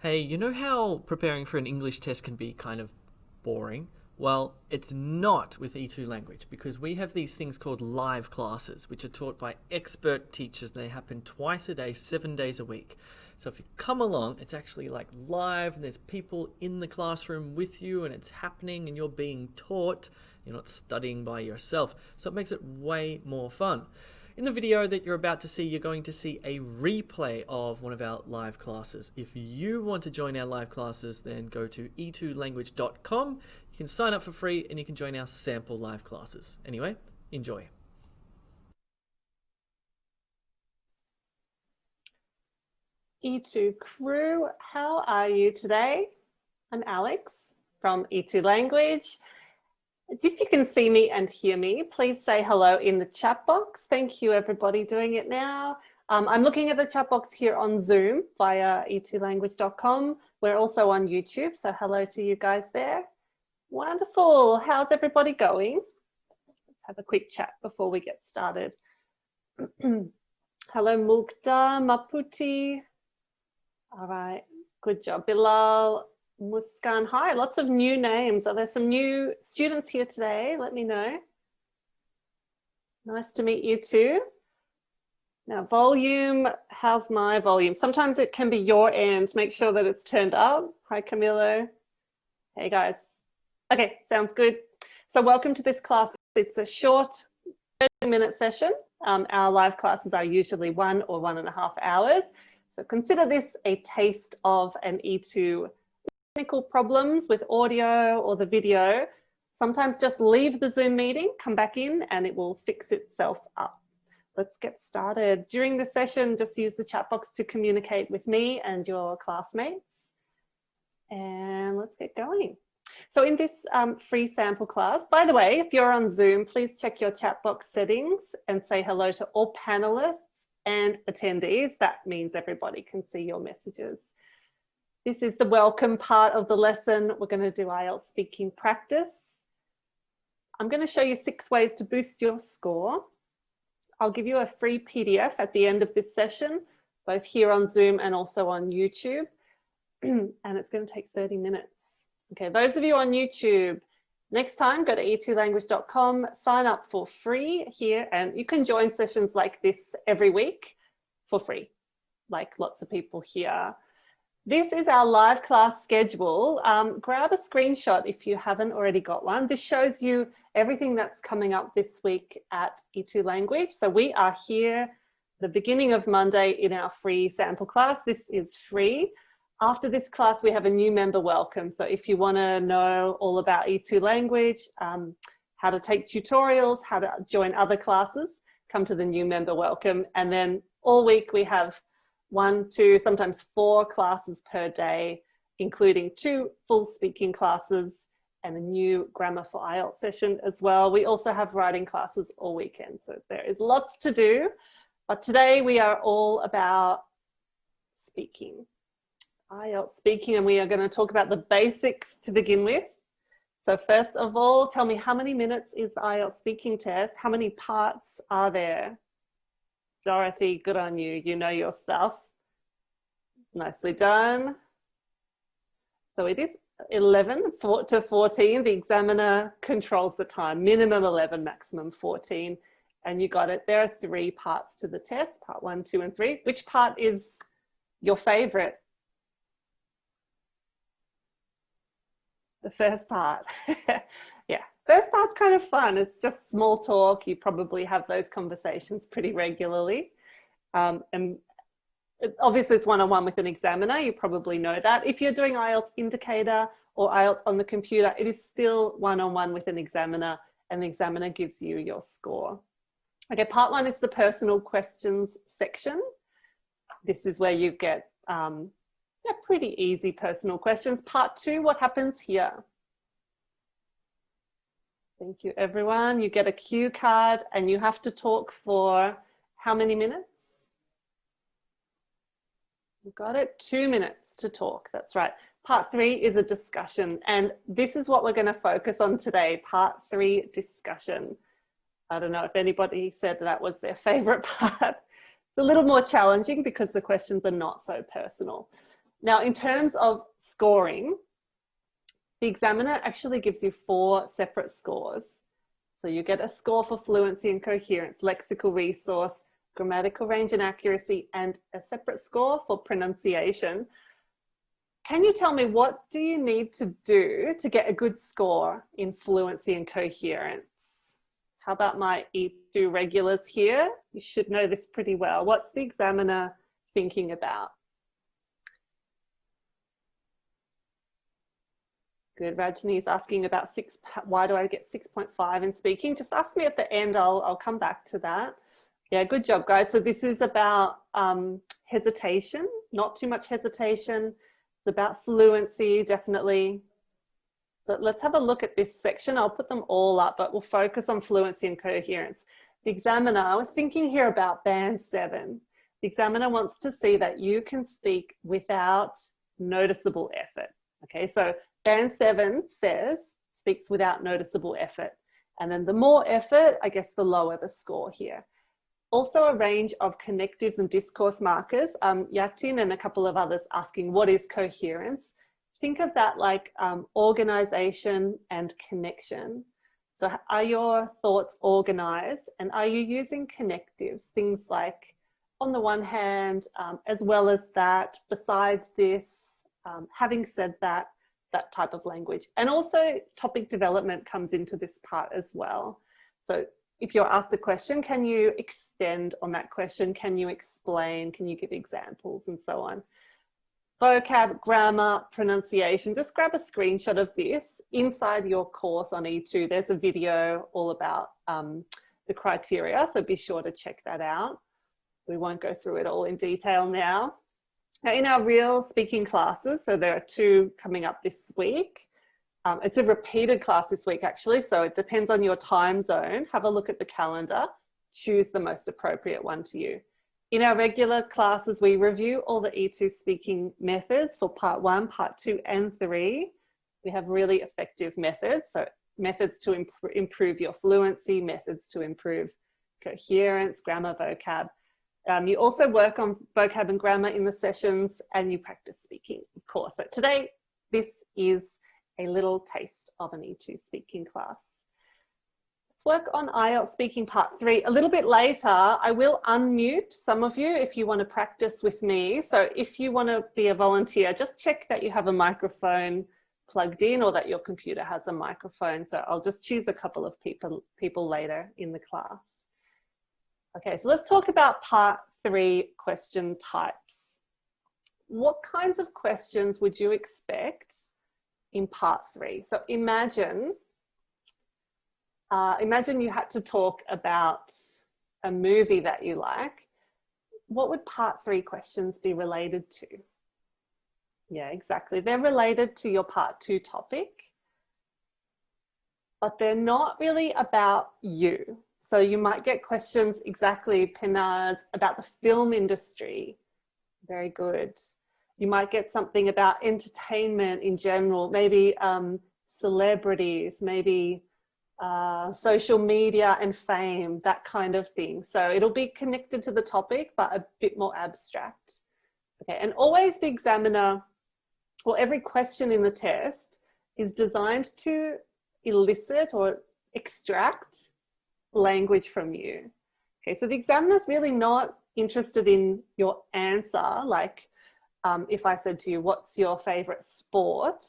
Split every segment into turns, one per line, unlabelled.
Hey, you know how preparing for an English test can be kind of boring? Well, it's not with E2 language because we have these things called live classes, which are taught by expert teachers and they happen twice a day, 7 days a week. So if you come along, it's actually like live and there's people in the classroom with you and it's happening and you're being taught. You're not studying by yourself. So it makes it way more fun. In the video that you're about to see, you're going to see a replay of one of our live classes. If you want to join our live classes, then go to e2language.com. You can sign up for free and you can join our sample live classes. Anyway, enjoy.
E2 crew, how are you today? I'm Alex from E2 Language. If you can see me and hear me, please say hello in the chat box. Thank you, everybody doing it now. I'm looking at the chat box here on Zoom via e2language.com. We're also on YouTube, so hello to you guys there. Wonderful. How's everybody going? Let's have a quick chat before we get started. Hello, Mukta, Maputi. All right, good job, Bilal. Muskan, hi, lots of new names. Are there some new students here today? Let me know. Nice to meet you too. Now volume, how's my volume? Sometimes it can be your end. Make sure that it's turned up. Hi, Camilo. Hey guys. Okay, sounds good. So welcome to this class. It's a short 30-minute session. Our live classes are usually 1 or 1.5 hours. So consider this a taste of an E2 technical problems with audio or the video. Sometimes just leave the Zoom meeting, come back in and it will fix itself up. Let's get started. During the session, just use the chat box to communicate with me and your classmates. And let's get going. So in this free sample class, by the way, if you're on Zoom, please check your chat box settings and say hello to all panelists and attendees. That means everybody can see your messages. This is the welcome part of the lesson. We're going to do IELTS speaking practice. I'm going to show you 6 ways to boost your score. I'll give you a free PDF at the end of this session, both here on Zoom and also on YouTube. And it's going to take 30 minutes. Okay, those of you on YouTube, next time go to e2language.com, sign up for free here, and you can join sessions like this every week for free, like lots of people here. This is our live class schedule. Grab a screenshot if you haven't already got one. This shows you everything that's coming up this week at E2 Language. So we are here the beginning of Monday in our free sample class. This is free. After this class, we have a new member welcome. So if you want to know all about E2 Language, how to take tutorials, how to join other classes, come to the new member welcome. And then all week we have 1, 2, sometimes 4 classes per day, including 2 full speaking classes and a new grammar for IELTS session as well. We also have writing classes all weekend. So there is lots to do. But today we are all about speaking. IELTS speaking, and we are going to talk about the basics to begin with. So first of all, tell me, how many minutes is the IELTS speaking test? How many parts are there? Dorothy, good on you. You know your stuff. Nicely done. So it is 11 to 14. The examiner controls the time. Minimum 11, maximum 14. And you got it. There are 3 parts to the test, part 1, 2, and 3. Which part is your favorite? The first part. Yeah, first part's kind of fun. It's just small talk. You probably have those conversations pretty regularly. And obviously it's one-on-one with an examiner. You probably know that. If you're doing IELTS indicator or IELTS on the computer, it is still one-on-one with an examiner, and the examiner gives you your score. Okay, part 1 is the personal questions section. This is where you get pretty easy personal questions. Part 2, what happens here? Thank you, everyone. You get a cue card and you have to talk for how many minutes? You got it, 2 minutes to talk. That's right. Part 3 is a discussion, and this is what we're going to focus on today. Part 3, discussion. I don't know if anybody said that was their favorite part. It's a little more challenging because the questions are not so personal. Now, in terms of scoring, the examiner actually gives you 4 separate scores. So you get a score for fluency and coherence, lexical resource, grammatical range and accuracy, and a separate score for pronunciation. Can you tell me, what do you need to do to get a good score in fluency and coherence? How about my E2 regulars here? You should know this pretty well. What's the examiner thinking about? Good. Rajni's asking about why do I get 6.5 in speaking? Just ask me at the end. I'll come back to that. Yeah, good job, guys. So this is about hesitation, not too much hesitation. It's about fluency, definitely. So let's have a look at this section. I'll put them all up, but we'll focus on fluency and coherence. The examiner, we're thinking here about band 7. The examiner wants to see that you can speak without noticeable effort. Okay, so band 7 speaks without noticeable effort. And then the more effort, I guess the lower the score here. Also a range of connectives and discourse markers. Yatin and a couple of others asking, what is coherence? Think of that like organization and connection. So are your thoughts organized, and are you using connectives? Things like, on the one hand, as well as that, besides this, having said that, that type of language. And also topic development comes into this part as well. So if you're asked a question, can you extend on that question? Can you explain? Can you give examples and so on? Vocab, grammar, pronunciation. Just grab a screenshot of this. Inside your course on E2, there's a video all about the criteria, so be sure to check that out. We won't go through it all in detail now. Now, in our real speaking classes, so there are 2 coming up this week. It's a repeated class this week, actually, so it depends on your time zone. Have a look at the calendar, choose the most appropriate one to you. In our regular classes, we review all the E2 speaking methods for part 1, part 2, and 3. We have really effective methods, so methods to improve your fluency, methods to improve coherence, grammar, vocab. You also work on vocab and grammar in the sessions, and you practice speaking, of course. So today, this is a little taste of an E2 speaking class. Let's work on IELTS speaking part 3 a little bit later. I will unmute some of you if you want to practice with me. So if you want to be a volunteer, just check that you have a microphone plugged in, or that your computer has a microphone. So I'll just choose a couple of people later in the class. Okay, so let's talk about part 3 question types. What kinds of questions would you expect in part 3? So imagine you had to talk about a movie that you like. What would part 3 questions be related to? Yeah, exactly. They're related to your part 2 topic, but they're not really about you. So you might get questions, exactly, Pinaz, about the film industry. Very good. You might get something about entertainment in general, maybe celebrities, maybe social media and fame, that kind of thing. So it'll be connected to the topic, but a bit more abstract. Okay, and always the examiner, well, every question in the test is designed to elicit or extract language from you. Okay, so the examiner is really not interested in your answer. Like if I said to you, what's your favorite sport?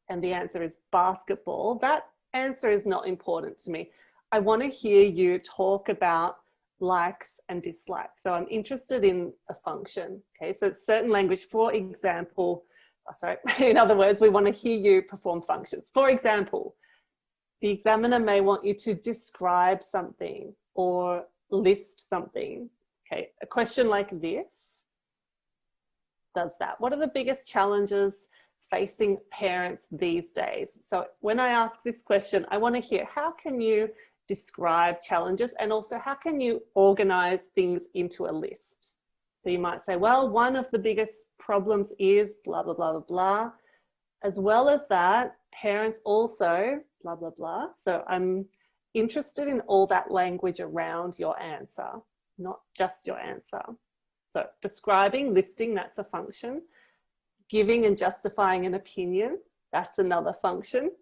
And the answer is basketball. That answer is not important to me. I want to hear you talk about likes and dislikes. So I'm interested in a function. Okay, so certain language, for example, in other words, we want to hear you perform functions. For example, the examiner may want you to describe something or list something. Okay, a question like this does that. What are the biggest challenges facing parents these days? So when I ask this question, I want to hear, how can you describe challenges, and also how can you organize things into a list? So you might say, well, one of the biggest problems is blah, blah, blah, blah, blah. As well as that, parents also blah, blah, blah. So I'm interested in all that language around your answer, not just your answer. So describing, listing, that's a function. Giving and justifying an opinion, that's another function.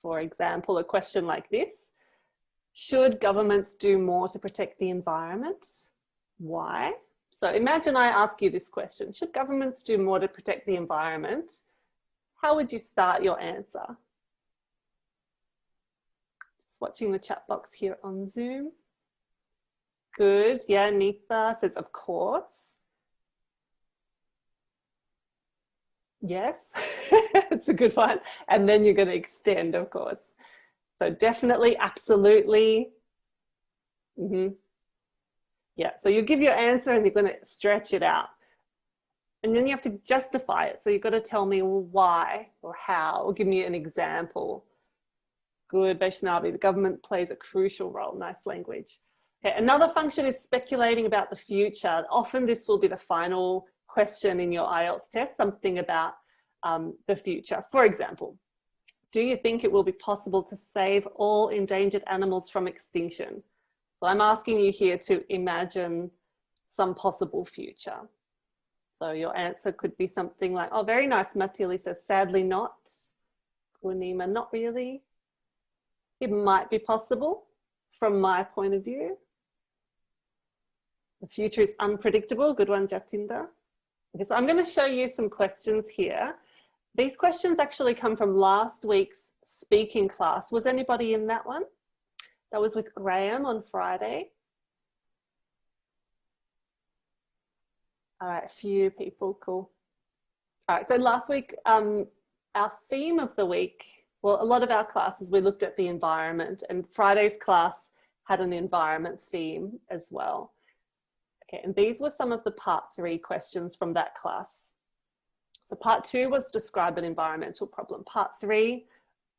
For example, a question like this: should governments do more to protect the environment? Why? So imagine I ask you this question: should governments do more to protect the environment? How would you start your answer? Just watching the chat box here on Zoom. Good. Yeah, Neetha says, of course. Yes, it's a good one. And then you're going to extend, of course. So definitely, absolutely. Yeah, so you give your answer and you're going to stretch it out. And then you have to justify it. So you've got to tell me why or how, or give me an example. Good, Vaishnavi, the government plays a crucial role. Nice language. Okay, another function is speculating about the future. Often this will be the final question in your IELTS test, something about the future. For example, do you think it will be possible to save all endangered animals from extinction? So I'm asking you here to imagine some possible future. So your answer could be something like, oh, very nice. Matili says, sadly not. Purnima, not really. It might be possible from my point of view. The future is unpredictable. Good one, Jatinda. Okay, so I'm going to show you some questions here. These questions actually come from last week's speaking class. Was anybody in that one? That was with Graham on Friday. All right, a few people, cool. All right, so last week, our theme of the week, well, a lot of our classes, we looked at the environment, and Friday's class had an environment theme as well. Okay, and these were some of the part 3 questions from that class. So part 2 was describe an environmental problem. Part 3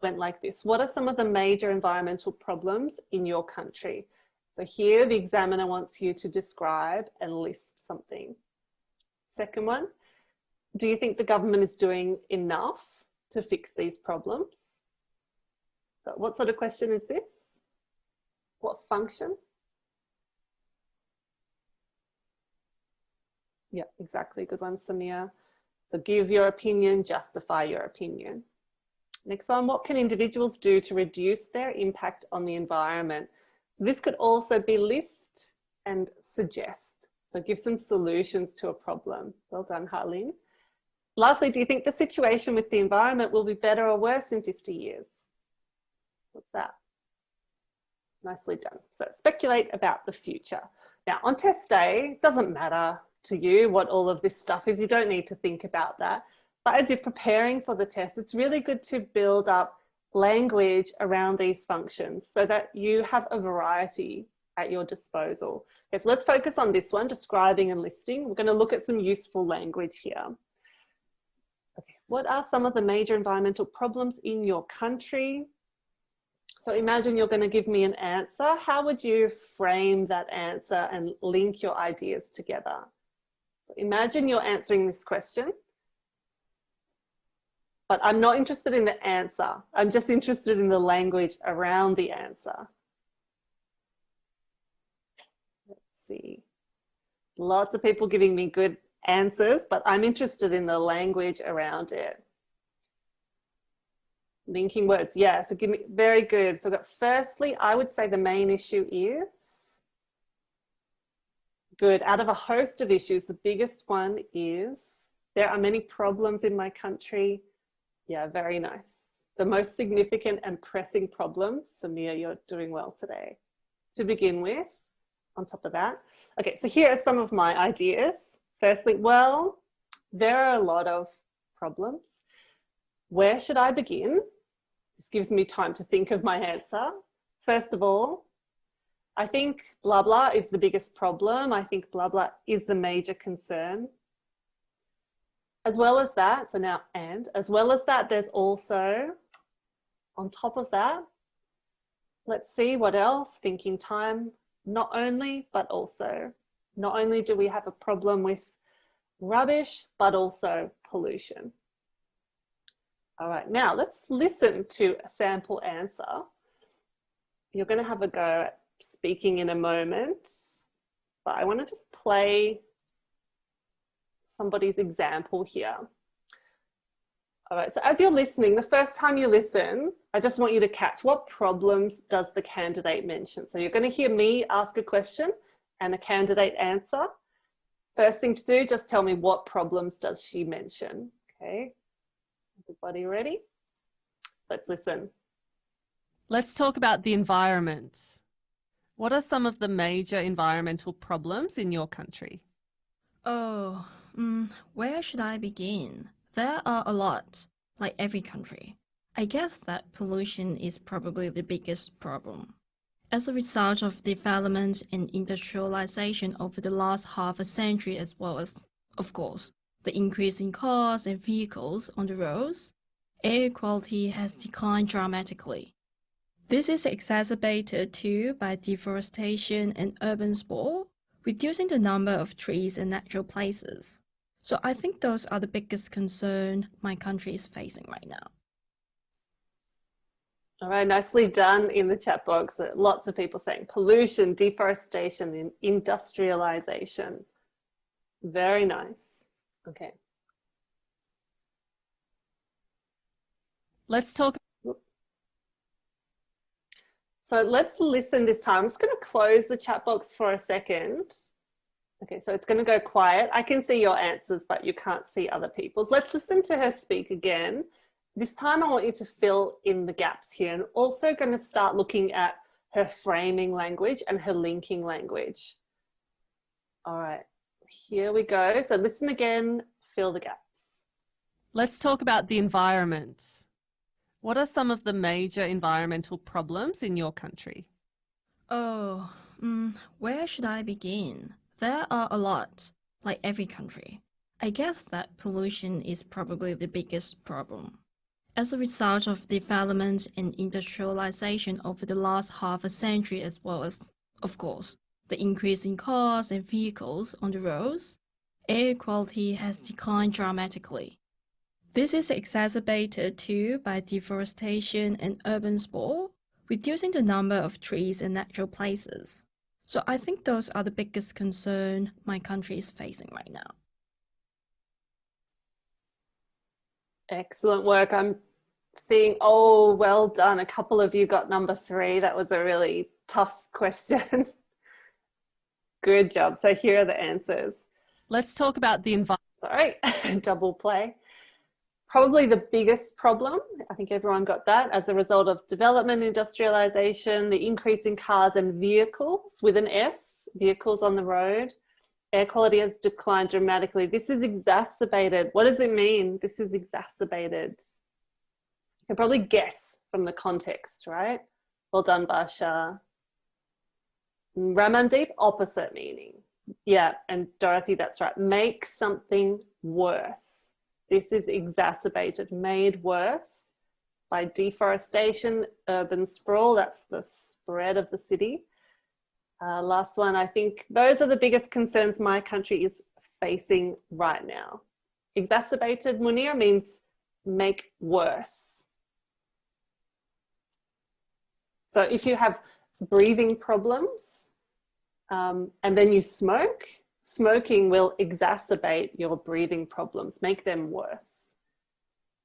went like this: what are some of the major environmental problems in your country? So here the examiner wants you to describe and list something. Second one, do you think the government is doing enough to fix these problems? So what sort of question is this? What function? Yeah, exactly. Good one, Samia. So give your opinion, justify your opinion. Next one, what can individuals do to reduce their impact on the environment? So this could also be list and suggest. So give some solutions to a problem. Well done, Harleen. Lastly, do you think the situation with the environment will be better or worse in 50 years? What's that? Nicely done. So speculate about the future. Now on test day, it doesn't matter to you what all of this stuff is. You don't need to think about that. But as you're preparing for the test, it's really good to build up language around these functions so that you have a variety at your disposal. Okay, so let's focus on this one, describing and listing. We're going to look at some useful language here. Okay, what are some of the major environmental problems in your country? So imagine you're going to give me an answer. How would you frame that answer and link your ideas together? So imagine you're answering this question, but I'm not interested in the answer. I'm just interested in the language around the answer. Let's see. Lots of people giving me good answers, but I'm interested in the language around it. Linking words, yeah, so give me, very good. So I've got, firstly, I would say the main issue is, good, out of a host of issues, the biggest one is, there are many problems in my country. Yeah, very nice. The most significant and pressing problems, Samia, you're doing well today, to begin with, on top of that. Okay, so here are some of my ideas. Firstly, well, there are a lot of problems. Where should I begin? This gives me time to think of my answer. First of all, I think blah, blah is the biggest problem. I think blah, blah is the major concern. As well as that, so now and, as well as that, there's also, on top of that, let's see what else, thinking time, not only, but also. Not only do we have a problem with rubbish, but also pollution. All right, now let's listen to a sample answer. You're going to have a go at speaking in a moment, but I want to just play somebody's example here. All right, so as you're listening, the first time you listen, I just want you to catch what problems does the candidate mention. So you're going to hear me ask a question and the candidate answer. First thing to do, just tell me what problems does she mention. Okay, everybody ready? Let's listen.
Let's talk about the environment. What are some of the major environmental problems in your country?
Oh, where should I begin? There are a lot, like every country. I guess that pollution is probably the biggest problem. As a result of development and industrialization over the last half a century, as well as, of course, the increase in cars and vehicles on the roads, air quality has declined dramatically. This is exacerbated too by deforestation and urban sprawl, reducing the number of trees and natural places. So I think those are the biggest concern my country is facing right now.
All right, nicely done in the chat box. Lots of people saying pollution, deforestation, and industrialization. Very nice. Okay.
Let's talk.
So let's listen this time. I'm just going to close the chat box for a second. Okay, so it's going to go quiet. I can see your answers, but you can't see other people's. Let's listen to her speak again. This time I want you to fill in the gaps here, and also going to start looking at her framing language and her linking language. All right, here we go. So listen again, fill the gaps.
Let's talk about the environment. What are some of the major environmental problems in your country?
Oh, where should I begin? There are a lot, like every country. I guess that pollution is probably the biggest problem. As a result of development and industrialization over the last half a century, as well as, of course, the increase in cars and vehicles on the roads, air quality has declined dramatically. This is exacerbated too by deforestation and urban sprawl, reducing the number of trees and natural places. So I think those are the biggest concern my country is facing right now.
Excellent work. I'm seeing, oh, well done. A couple of you got number 3. That was a really tough question. Good job. So here are the answers.
Let's talk about the environment.
Sorry, double play. Probably the biggest problem, I think everyone got that, as a result of development, industrialization, the increase in cars and vehicles with an S, vehicles on the road. Air quality has declined dramatically. This is exacerbated. What does it mean? This is exacerbated. You can probably guess from the context, right? Well done, Basha. Ramandeep, opposite meaning. Yeah, and Dorothy, that's right. Make something worse. This is exacerbated, made worse by deforestation, urban sprawl. That's the spread of the city. Last one, I think those are the biggest concerns my country is facing right now. Exacerbated, Munir, means make worse. So if you have breathing problems and then you smoke, smoking will exacerbate your breathing problems, make them worse.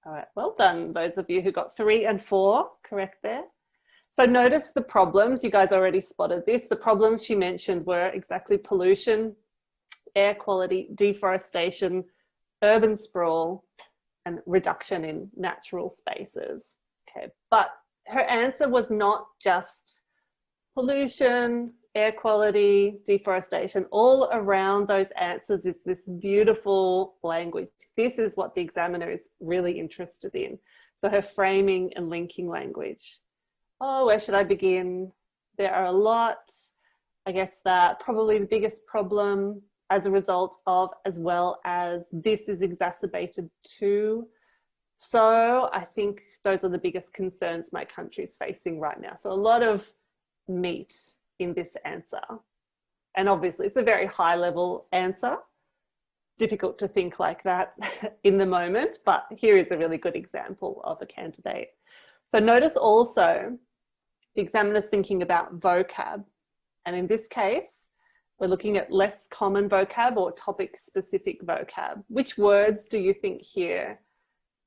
All right, well done, those of you who got 3 and 4 correct there. So notice the problems, you guys already spotted this. The problems she mentioned were exactly pollution, air quality, deforestation, urban sprawl, and reduction in natural spaces. Okay, but her answer was not just pollution, air quality, deforestation. All around those answers is this beautiful language. This is what the examiner is really interested in. So her framing and linking language. Oh, where should I begin? There are a lot. I guess that probably the biggest problem as a result of, as well as this is exacerbated too. So I think those are the biggest concerns my country is facing right now. So a lot of meat in this answer. And obviously it's a very high level answer. Difficult to think like that in the moment, but here is a really good example of a candidate. So notice also the examiner's thinking about vocab. And in this case, We're looking at less common vocab or topic-specific vocab. Which words do you think here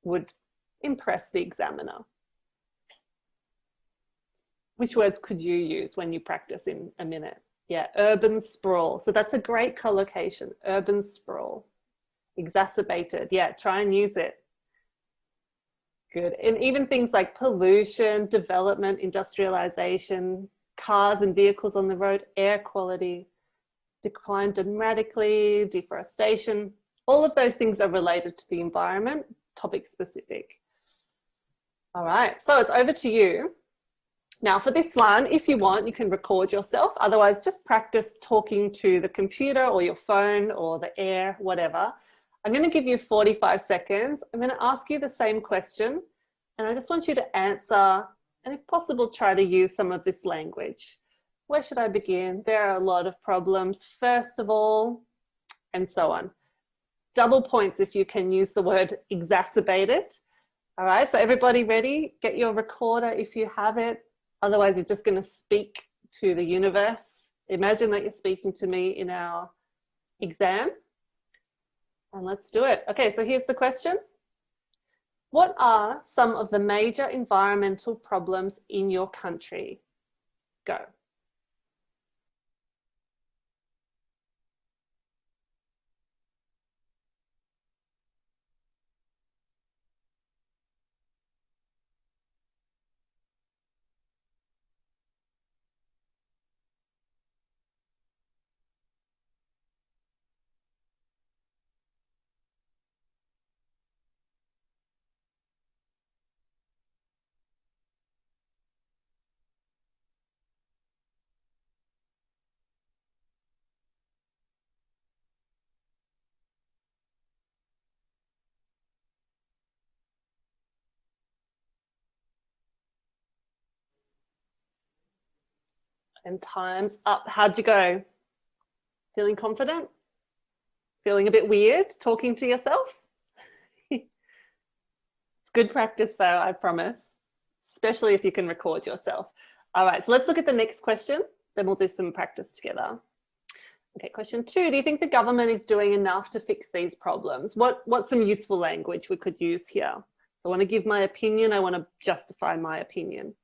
would impress the examiner? Which words could you use when you practice in a minute? Yeah, urban sprawl. So that's a great collocation, urban sprawl. Exacerbated, yeah, try and use it. Good. And even things like pollution, development, industrialization, cars and vehicles on the road, air quality, decline dramatically, deforestation, all of those things are related to the environment, topic specific. All right, so it's over to you. Now for this one, if you want, you can record yourself. Otherwise, just practice talking to the computer or your phone or the air, whatever. I'm going to give you 45 seconds. I'm going to ask you the same question, and I just want you to answer, and if possible, try to use some of this language. Where should I begin? There are a lot of problems, first of all, and so on. Double points if you can use the word exacerbated. All right, so everybody ready? Get your recorder if you have it. Otherwise, you're just going to speak to the universe. Imagine that you're speaking to me in our exam. And let's do it. Okay, so here's the question. What are some of the major environmental problems in your country? Go. And time's up. How'd you go? Feeling confident? Feeling a bit weird talking to yourself? It's good practice though, I promise, especially if you can record yourself. All right, so let's look at the next question, then we'll do some practice together. Okay, question 2, do you think the government is doing enough to fix these problems? What's some useful language we could use here? So I want to give my opinion, I want to justify my opinion.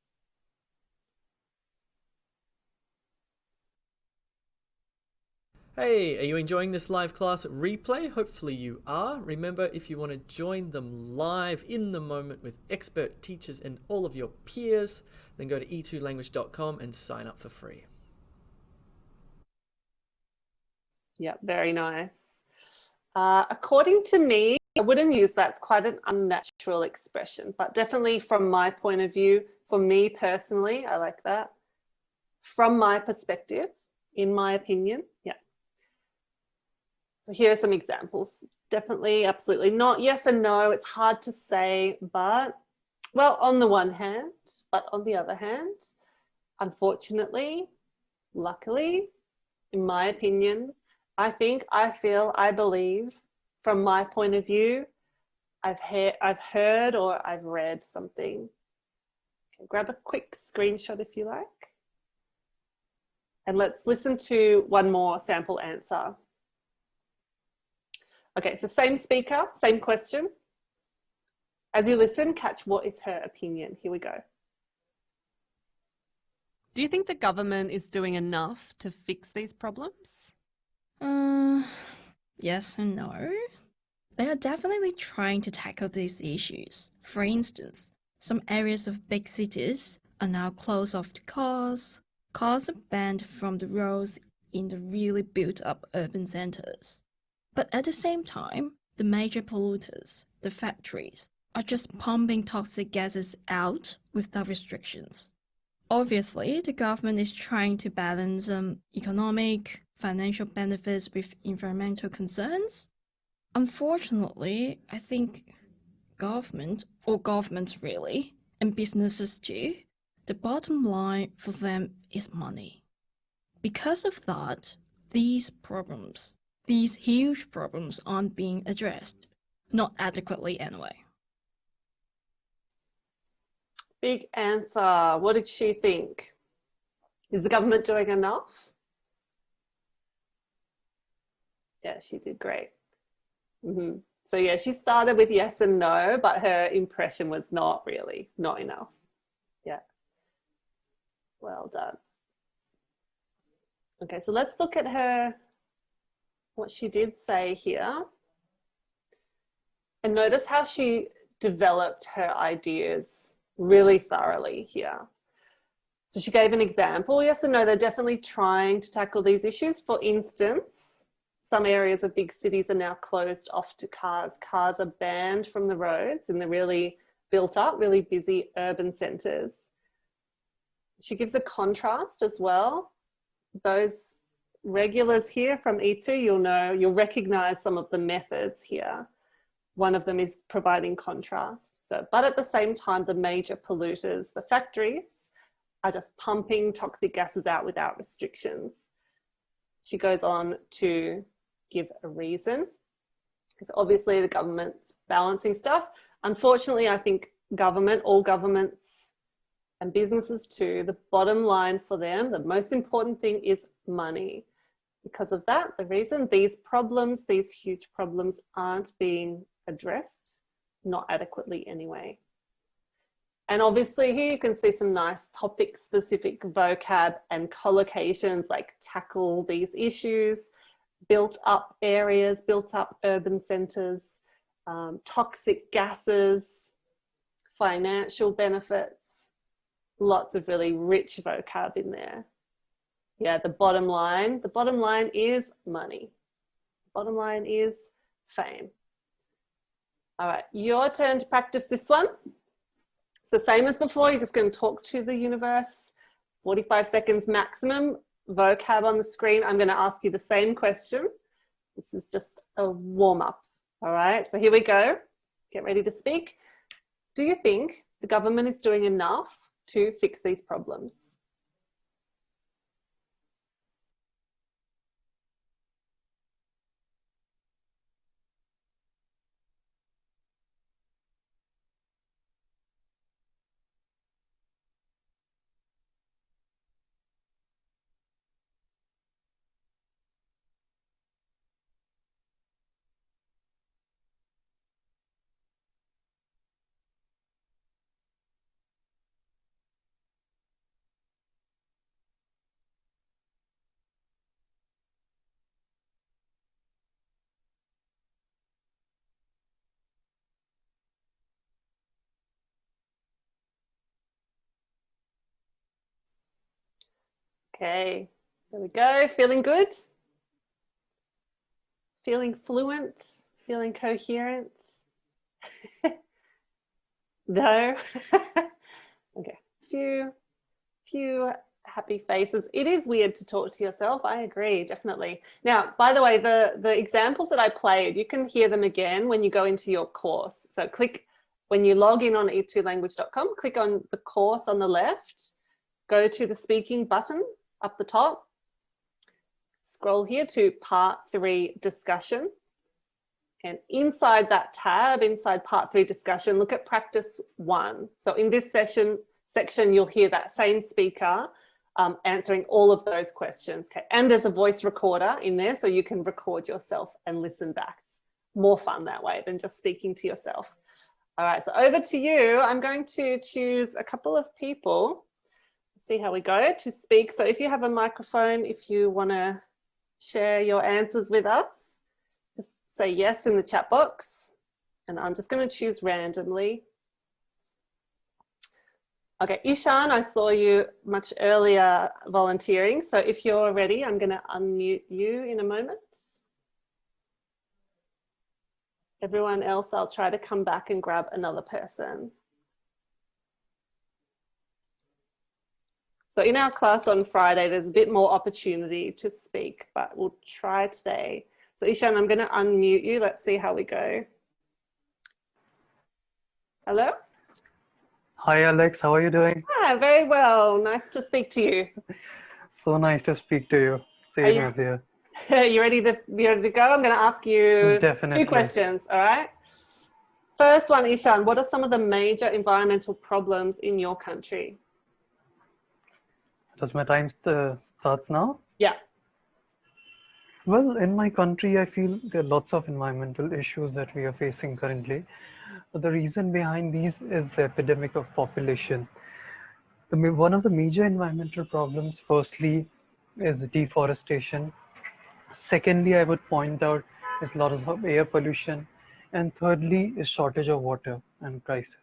Hey, are you enjoying this live class replay? Hopefully you are. Remember, if you want to join them live in the moment with expert teachers and all of your peers, then go to e2language.com and sign up for free.
Yeah, very nice. According to me, I wouldn't use that. It's quite an unnatural expression, but definitely from my point of view, for me personally, I like that. From my perspective, in my opinion, yeah. So here are some examples. Definitely, absolutely not. Yes and no, it's hard to say, but, well, on the one hand, but on the other hand, unfortunately, luckily, in my opinion, I think, I feel, I believe, from my point of view, I've heard or I've read something. Okay, grab a quick screenshot if you like. And let's listen to one more sample answer. Okay, so same speaker, same question. As you listen, catch what is her opinion. Here we go.
Do you think the government is doing enough to fix these problems?
Yes and no. They are definitely trying to tackle these issues. For instance, some areas of big cities are now closed off to cars. Cars are banned from the roads in the really built-up urban centers. But at the same time, the major polluters, the factories, are just pumping toxic gases out without restrictions. Obviously, the government is trying to balance economic, financial benefits with environmental concerns. Unfortunately, I think government, or governments really, and businesses too, the bottom line for them is money. Because of that, these huge problems aren't being addressed. Not adequately anyway.
Big answer. What did she think? Is the government doing enough? Yeah, she did great. So yeah, she started with yes and no, but her impression was not enough. Yeah. Well done. Okay, so let's look at her, what she did say here. And notice how she developed her ideas really thoroughly here. So she gave an example. Yes and no, they're definitely trying to tackle these issues. For instance, some areas of big cities are now closed off to cars. Cars are banned from the roads in the really built up, really busy urban centres. She gives a contrast as well. Those regulars here from E2, you'll recognise some of the methods here. One of them is providing contrast. So, but at the same time, the major polluters, the factories, are just pumping toxic gases out without restrictions. She goes on to give a reason, because obviously the government's balancing stuff. Unfortunately, I think all governments and businesses too, the bottom line for them, the most important thing is money. Because of that, the reason these huge problems aren't being addressed, not adequately anyway. And obviously here you can see some nice topic-specific vocab and collocations like tackle these issues, built up areas, built up urban centres, toxic gases, financial benefits, lots of really rich vocab in there. Yeah, the bottom line is money. The bottom line is fame. All right, your turn to practice this one. So same as before, you're just going to talk to the universe, 45 seconds maximum, vocab on the screen. I'm going to ask you the same question. This is just a warm up. All right, so here we go. Get ready to speak. Do you think the government is doing enough to fix these problems? Okay, there we go. Feeling good? Feeling fluent? Feeling coherent? No? Okay, few happy faces. It is weird to talk to yourself. I agree, definitely. Now, by the way, the examples that I played, you can hear them again when you go into your course. So when you log in on e2language.com, click on the course on the left, go to the speaking button up the top, scroll here to part 3 discussion. And inside that tab, inside part 3 discussion, look at practice 1. So in this section, you'll hear that same speaker answering all of those questions. Okay. And there's a voice recorder in there, so you can record yourself and listen back. It's more fun that way than just speaking to yourself. All right, so over to you. I'm going to choose a couple of people, see how we go, to speak. So if you have a microphone, if you want to share your answers with us, just say yes in the chat box. And I'm just going to choose randomly. Okay, Ishan, I saw you much earlier volunteering. So if you're ready, I'm going to unmute you in a moment. Everyone else, I'll try to come back and grab another person. So in our class on Friday, there's a bit more opportunity to speak, but we'll try today. So Ishan, I'm going to unmute you. Let's see how we go. Hello?
Hi, Alex. How are you doing?
Ah, very well. Nice to speak to you.
So nice to speak to you. Same as here.
You ready to go? I'm going to ask you
Definitely.
2 questions, all right? First one, Ishan, what are some of the major environmental problems in your country?
Does my time starts now?
Yeah.
Well, in my country, I feel there are lots of environmental issues that we are facing currently. The reason behind these is the epidemic of population. One of the major environmental problems, firstly, is deforestation. Secondly, I would point out is lots of air pollution. And thirdly, is shortage of water and crisis.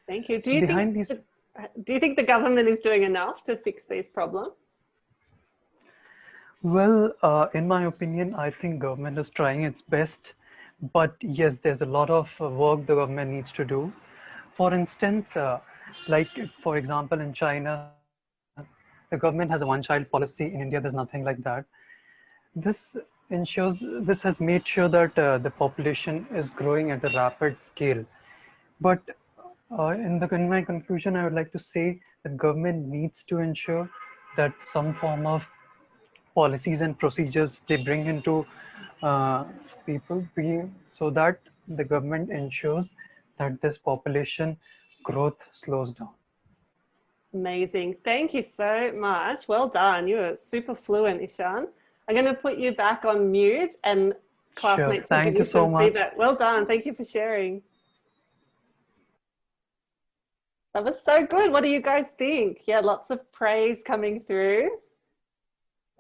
Thank you.
So behind these,
Do you think the government is doing enough to fix these problems?
well, in my opinion, I think government is trying its best. But yes, there's a lot of work the government needs to do. For instance, like for example, in China, the government has a one-child policy. In India, there's nothing like that. This this has made sure that the population is growing at a rapid scale. But in my conclusion, I would like to say that government needs to ensure that some form of policies and procedures they bring into uh, so that the government ensures that this population growth slows down.
Amazing. Thank you so much. Well done. You were super fluent, Ishan. I'm going to put you back on mute and
Sure.
classmates will give
Thank
you
you so
some
much.
feedback. Well done. Thank you for sharing. That was so good. What do you guys think? Yeah, lots of praise coming through.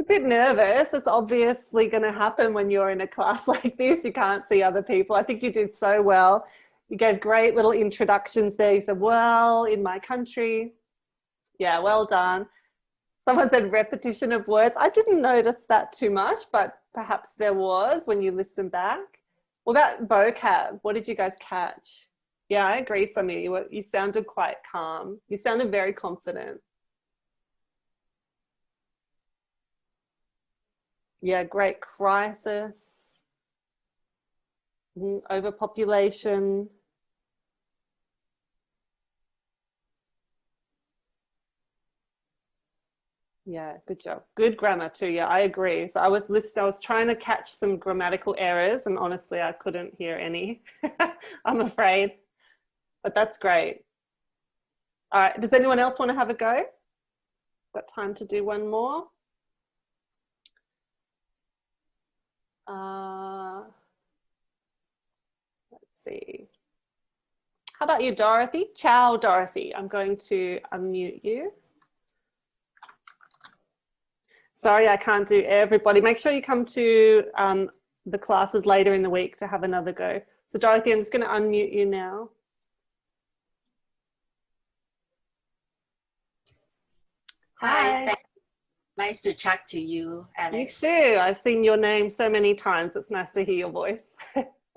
A bit nervous. It's obviously going to happen when you're in a class like this. You can't see other people. I think you did so well. You gave great little introductions there. You said, well, in my country. Yeah, well done. Someone said repetition of words. I didn't notice that too much, but perhaps there was when you listen back. What about vocab? What did you guys catch? Yeah, I agree, Samir. You sounded quite calm. You sounded very confident. Yeah, great. Crisis, overpopulation. Yeah, good job. Good grammar too. Yeah, I agree. So I was trying to catch some grammatical errors and honestly, I couldn't hear any, I'm afraid, but that's great. All right. Does anyone else want to have a go? Got time to do one more? Let's see. How about you, Dorothy? Ciao, Dorothy. I'm going to unmute you. Sorry, I can't do everybody. Make sure you come to the classes later in the week to have another go. So Dorothy, I'm just going to unmute you now.
Hi. Nice to chat to you, Alex.
You too. I've seen your name so many times. It's nice to hear your voice.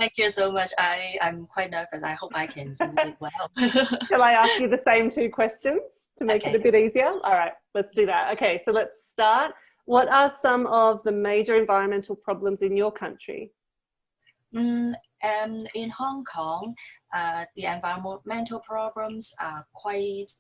Thank you so much. I'm quite nervous. I hope I can do it well.
Shall I ask you the same two questions to make it a bit easier? All right, let's do that. Okay, so let's start. What are some of the major environmental problems in your country?
In Hong Kong, the environmental problems are quite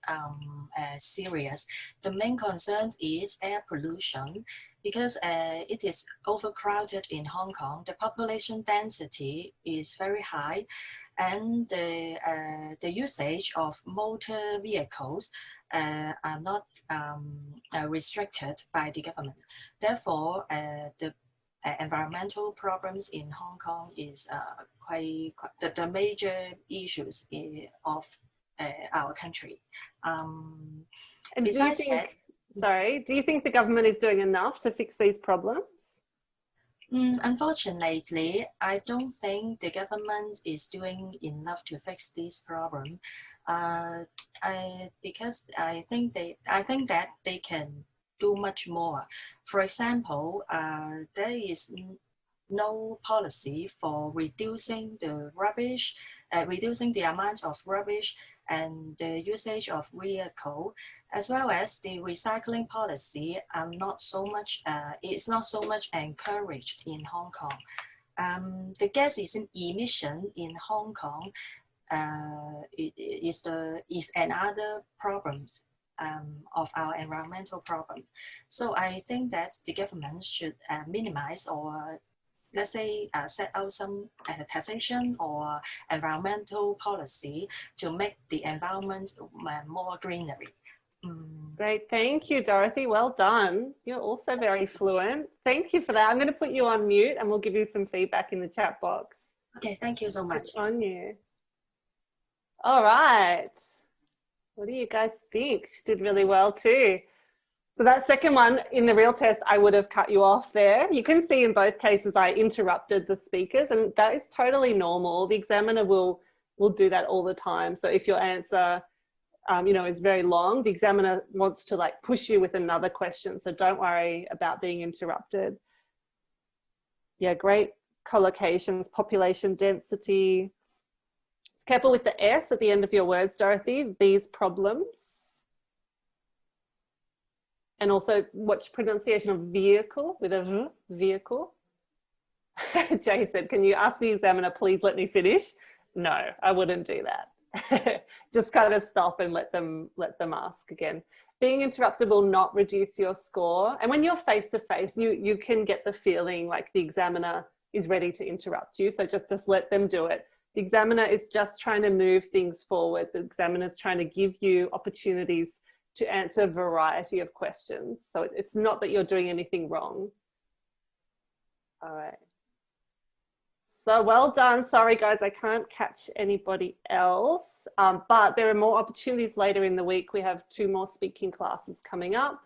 serious. The main concern is air pollution because it is overcrowded in Hong Kong. The population density is very high and the usage of motor vehicles are not restricted by the government. Therefore, the environmental problems in Hong Kong is quite the major issues of our country.
And
besides
do you think the government is doing enough to fix these problems?
Unfortunately, I don't think the government is doing enough to fix this problem. Because I think that they can do much more. For example, there is no policy for reducing the rubbish, reducing the amount of rubbish and the usage of vehicle, as well as the recycling policy are not so much. It's not so much encouraged in Hong Kong. The gas emission in Hong Kong is another problems of our environmental problem. So I think that the government should minimize or let's say set out some taxation or environmental policy to make the environment more greenery.
Great. Thank you, Dorothy. Well done. You're also very fluent. Thank you for that. I'm going to put you on mute and we'll give you some feedback in the chat box.
Okay, thank you so much.
It's on you. All right. What do you guys think? She did really well too. So that second one in the real test, I would have cut you off there. You can see in both cases I interrupted the speakers, and that is totally normal. The examiner will do that all the time. So if your answer you know, is very long, the examiner wants to like push you with another question. So don't worry about being interrupted. Yeah, great collocations, population density. Careful with the S at the end of your words, Dorothy, these problems. And also watch pronunciation of vehicle with a V, vehicle. Jay said, can you ask the examiner, please let me finish? No, I wouldn't do that. Just kind of stop and let them ask again. Being interrupted will not reduce your score. And when you're face to face, you can get the feeling like the examiner is ready to interrupt you. So just let them do it. The examiner is just trying to move things forward. The examiner is trying to give you opportunities to answer a variety of questions. So it's not that you're doing anything wrong. All right. So well done. Sorry, guys, I can't catch anybody else, but there are more opportunities later in the week. We have 2 more speaking classes coming up,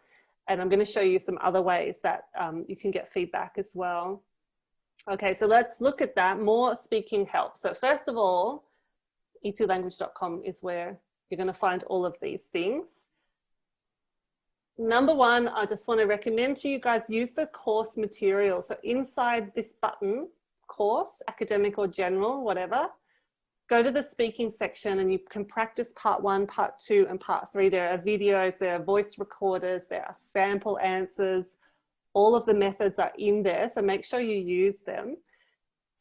and I'm going to show you some other ways that you can get feedback as well. Okay, so let's look at that. More speaking help. So first of all, e2language.com is where you're going to find all of these things. Number 1, I just want to recommend to you guys, use the course material. So inside this button, course, academic or general, whatever, go to the speaking section and you can practice part 1, part 2, and part 3. There are videos, there are voice recorders, there are sample answers. All of the methods are in there, so make sure you use them.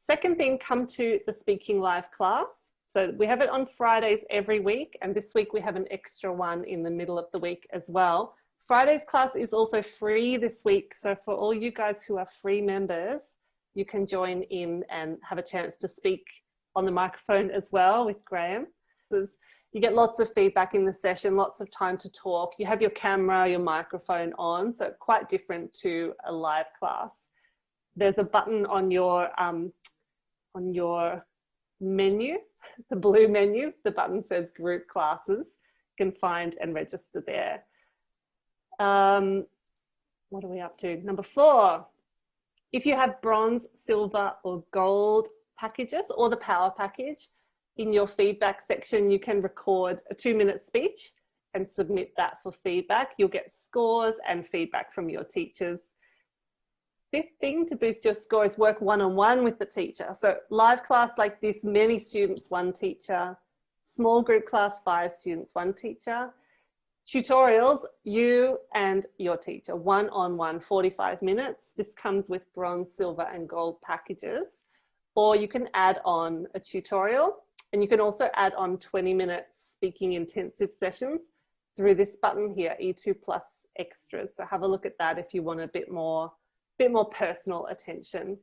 Second thing, come to the speaking live class. So we have it on Fridays every week, and this week we have an extra one in the middle of the week as well. Friday's class is also free this week, so for all you guys who are free members, you can join in and have a chance to speak on the microphone as well with Graham. You get lots of feedback in the session, lots of time to talk. You have your camera, your microphone on, so quite different to a live class. There's a button on your menu, the blue menu. The button says group classes. You can find and register there. What are we up to? Number 4. If you have bronze, silver or gold packages or the power package, in your feedback section, you can record a 2-minute speech and submit that for feedback. You'll get scores and feedback from your teachers. 5th thing to boost your score is work one-on-one with the teacher. So live class like this, many students, 1 teacher. Small group class, 5 students, 1 teacher. Tutorials, you and your teacher, one-on-one, 45 minutes. This comes with bronze, silver and gold packages. Or you can add on a tutorial, and you can also add on 20-minute speaking intensive sessions through this button here, E2 Plus Extras. So have a look at that if you want a bit more personal attention.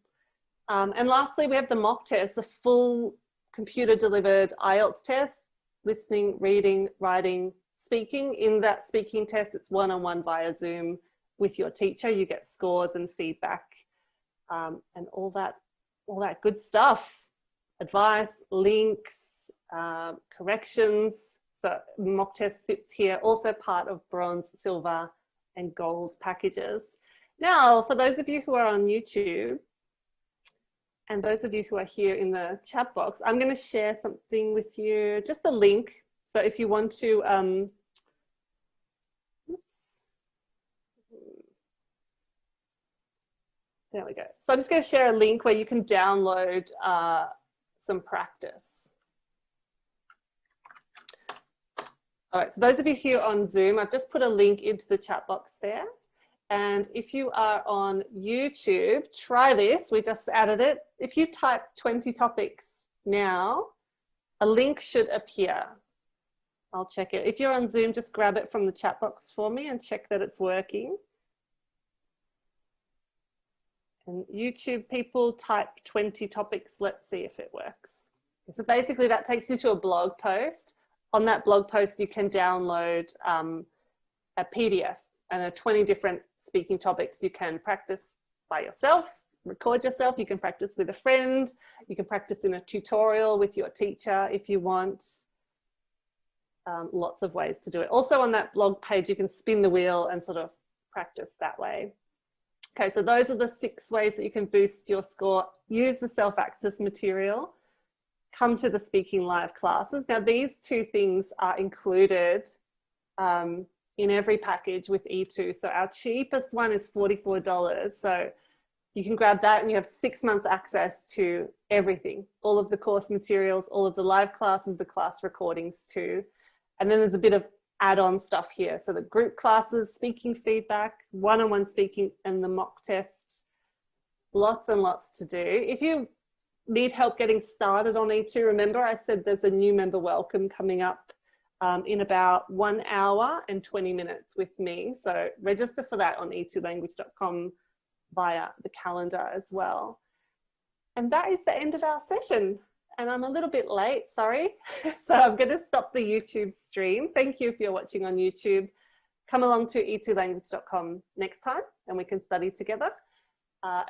And lastly, we have the mock test, the full computer-delivered IELTS test, listening, reading, writing, speaking. In that speaking test, it's one-on-one via Zoom with your teacher. You get scores and feedback and all that good stuff. Advice, links, corrections. So mock test sits here, also part of bronze, silver and gold packages. Now, for those of you who are on YouTube and those of you who are here in the chat box, I'm going to share something with you, just a link. So if you want to, there we go. So I'm just going to share a link where you can download some practice. All right, so those of you here on Zoom, I've just put a link into the chat box there. And if you are on YouTube, try this. We just added it. If you type 20 topics now, a link should appear. I'll check it. If you're on Zoom, just grab it from the chat box for me and check that it's working. And YouTube people, type 20 topics. Let's see if it works. So basically that takes you to a blog post. On that blog post, you can download a PDF, and there are 20 different speaking topics. You can practice by yourself, record yourself, you can practice with a friend, you can practice in a tutorial with your teacher if you want. Lots of ways to do it. Also on that blog page, you can spin the wheel and sort of practice that way. Okay, so those are the 6 ways that you can boost your score. Use the self-access material. Come to the Speaking Live classes. Now, these 2 things are included in every package with E2. So our cheapest one is $44. So you can grab that and you have 6 months access to everything, all of the course materials, all of the live classes, the class recordings too. And then there's a bit of add-on stuff here. So the group classes, speaking feedback, one-on-one speaking, and the mock test. Lots and lots to do. If you need help getting started on E2, remember I said there's a new member welcome coming up in about 1 hour and 20 minutes with me. So register for that on e2language.com via the calendar as well. And that is the end of our session. And I'm a little bit late, sorry. So I'm going to stop the YouTube stream. Thank you if you're watching on YouTube. Come along to e2language.com next time and we can study together.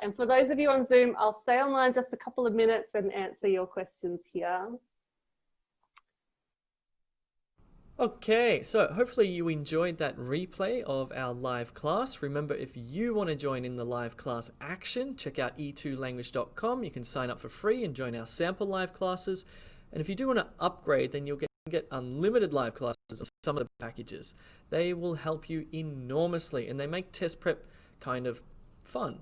And for those of you on Zoom, I'll stay online just a couple of minutes and answer your questions here.
Okay, so hopefully you enjoyed that replay of our live class. Remember, if you want to join in the live class action, check out e2language.com. You can sign up for free and join our sample live classes. And if you do want to upgrade, then you'll get unlimited live classes on some of the packages. They will help you enormously and they make test prep kind of fun.